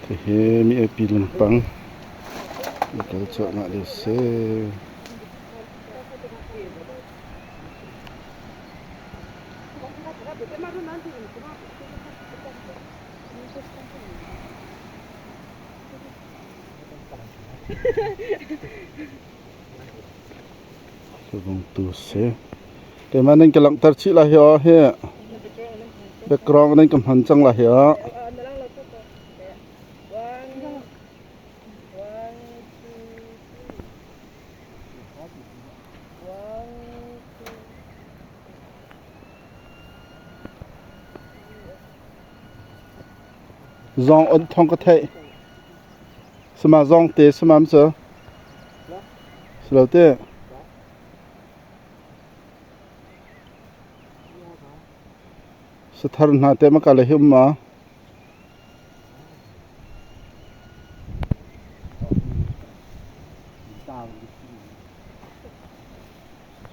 Thì mi ở pi Lampang, kalau cak nak desa. Sebung tu se. Teman yang kelang tercik lah ya, he. Background ni kempancang lah ya. Zong ấn thong cái thệ, xem zong tê xem sao, sao tê, sao thằng nào tê mà cả lấy hiểm mà,